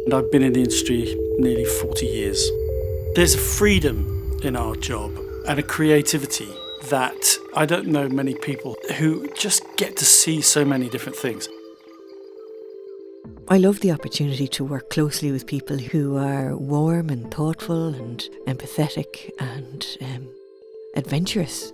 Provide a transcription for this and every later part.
And I've been in the industry nearly 40 years. There's a freedom in our job and a creativity that I don't know many people who just get to see so many different things. I love the opportunity to work closely with people who are warm and thoughtful and empathetic and adventurous.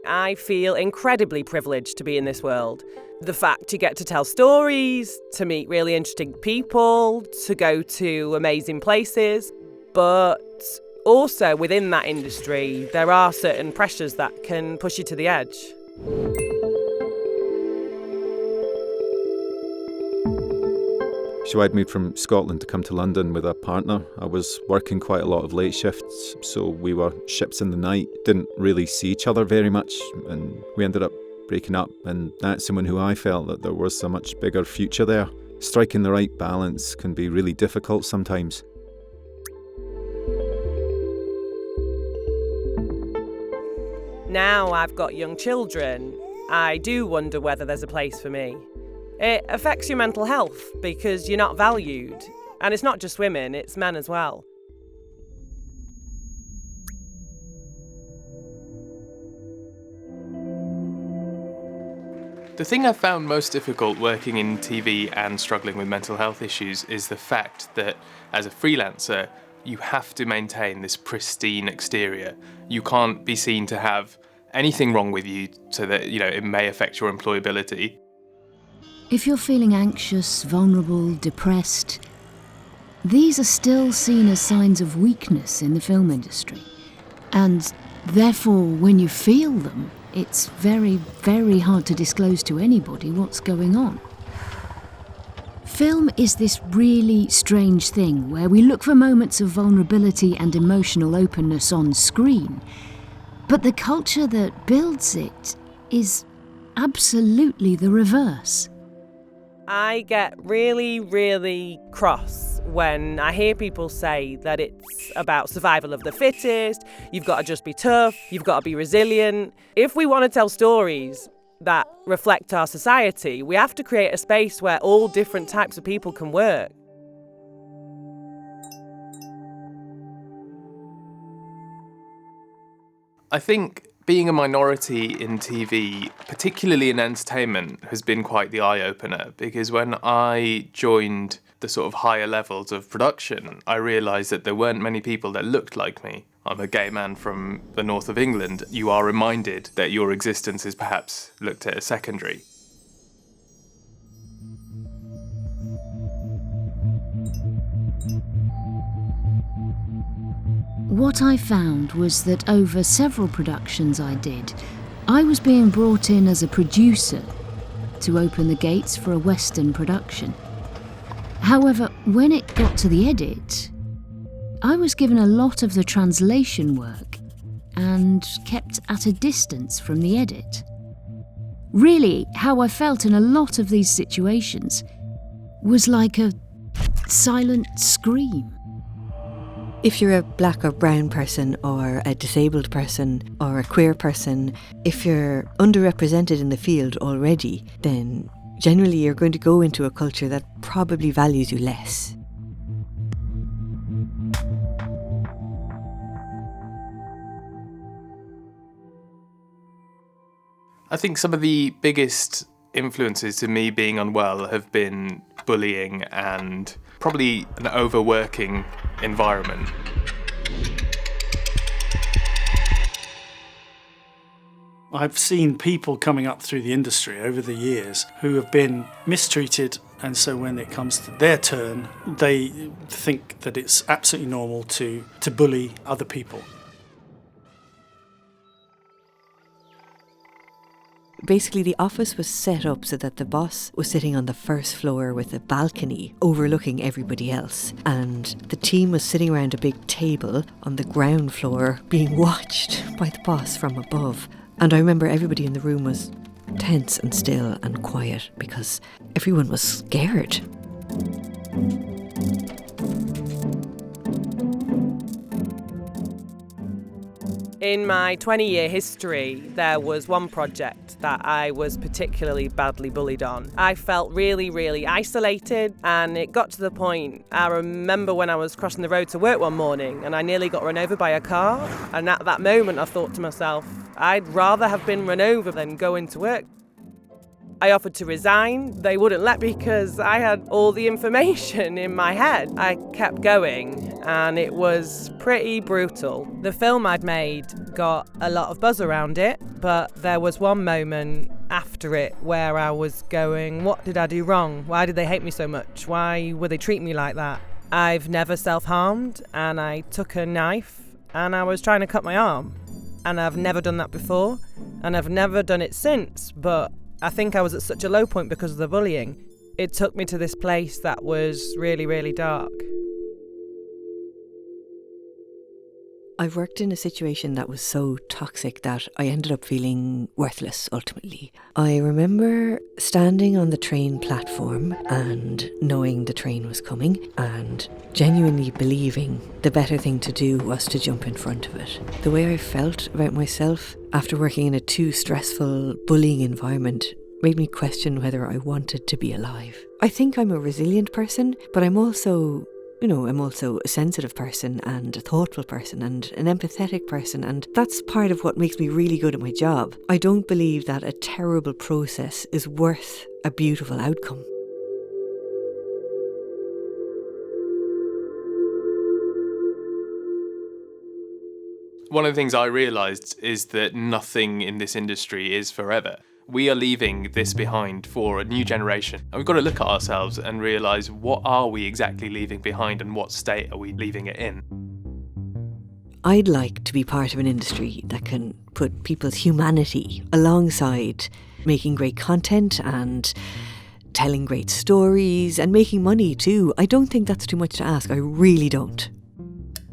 I feel incredibly privileged to be in this world. The fact you get to tell stories, to meet really interesting people, to go to amazing places, but also within that industry, there are certain pressures that can push you to the edge. So I'd moved from Scotland to come to London with a partner. I was working quite a lot of late shifts, so we were ships in the night, didn't really see each other very much, and we ended up breaking up, and that's someone who I felt that there was a much bigger future there. Striking the right balance can be really difficult sometimes. Now I've got young children, I do wonder whether there's a place for me. It affects your mental health because you're not valued. And it's not just women, it's men as well. The thing I found most difficult working in TV and struggling with mental health issues is the fact that as a freelancer, you have to maintain this pristine exterior. You can't be seen to have anything wrong with you so that, it may affect your employability. If you're feeling anxious, vulnerable, depressed, these are still seen as signs of weakness in the film industry. And therefore, when you feel them, it's very, very hard to disclose to anybody what's going on. Film is this really strange thing where we look for moments of vulnerability and emotional openness on screen, but the culture that builds it is absolutely the reverse. I get really, really cross when I hear people say that it's about survival of the fittest, you've got to just be tough, you've got to be resilient. If we want to tell stories that reflect our society, we have to create a space where all different types of people can work. I think being a minority in TV, particularly in entertainment, has been quite the eye-opener, because when I joined the sort of higher levels of production, I realised that there weren't many people that looked like me. I'm a gay man from the north of England. You are reminded that your existence is perhaps looked at as secondary. What I found was that over several productions I did, I was being brought in as a producer to open the gates for a Western production. However, when it got to the edit, I was given a lot of the translation work and kept at a distance from the edit. Really, how I felt in a lot of these situations was like a silent scream. If you're a black or brown person or a disabled person or a queer person, if you're underrepresented in the field already, then generally you're going to go into a culture that probably values you less. I think some of the biggest influences to me being unwell have been bullying and probably an overworking environment. I've seen people coming up through the industry over the years who have been mistreated, and so when it comes to their turn, they think that it's absolutely normal to bully other people. Basically, the office was set up so that the boss was sitting on the first floor with a balcony overlooking everybody else, and the team was sitting around a big table on the ground floor being watched by the boss from above. And I remember everybody in the room was tense and still and quiet because everyone was scared. In my 20-year history, there was one project that I was particularly badly bullied on. I felt really, really isolated, and it got to the point, I remember when I was crossing the road to work one morning and I nearly got run over by a car, and at that moment I thought to myself, I'd rather have been run over than go into work. I offered to resign. They wouldn't let me because I had all the information in my head. I kept going and it was pretty brutal. The film I'd made got a lot of buzz around it, but there was one moment after it where I was going, what did I do wrong? Why did they hate me so much? Why would they treat me like that? I've never self-harmed, and I took a knife and I was trying to cut my arm. And I've never done that before, and I've never done it since, but I think I was at such a low point because of the bullying. It took me to this place that was really, really dark. I've worked in a situation that was so toxic that I ended up feeling worthless, ultimately. I remember standing on the train platform and knowing the train was coming and genuinely believing the better thing to do was to jump in front of it. The way I felt about myself after working in a too stressful, bullying environment made me question whether I wanted to be alive. I think I'm a resilient person, but I'm also a sensitive person and a thoughtful person and an empathetic person, and that's part of what makes me really good at my job. I don't believe that a terrible process is worth a beautiful outcome. One of the things I realised is that nothing in this industry is forever. We are leaving this behind for a new generation. And we've got to look at ourselves and realise, what are we exactly leaving behind and what state are we leaving it in? I'd like to be part of an industry that can put people's humanity alongside making great content and telling great stories and making money too. I don't think that's too much to ask. I really don't.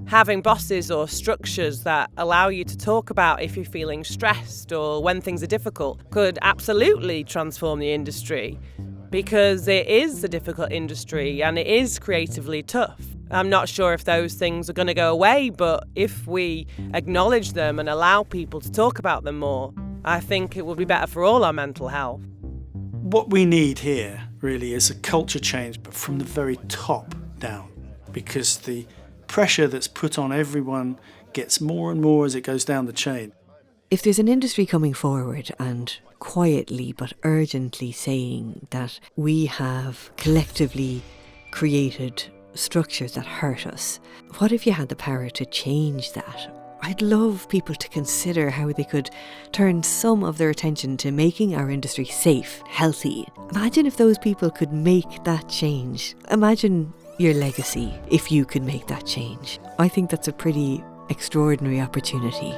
Having bosses or structures that allow you to talk about if you're feeling stressed or when things are difficult could absolutely transform the industry, because it is a difficult industry and it is creatively tough. I'm not sure if those things are going to go away, but if we acknowledge them and allow people to talk about them more, I think it will be better for all our mental health. What we need here really is a culture change, but from the very top down, because the pressure that's put on everyone gets more and more as it goes down the chain. If there's an industry coming forward and quietly but urgently saying that we have collectively created structures that hurt us, what if you had the power to change that? I'd love people to consider how they could turn some of their attention to making our industry safe, healthy. Imagine if those people could make that change. Imagine your legacy if you could make that change. I think that's a pretty extraordinary opportunity.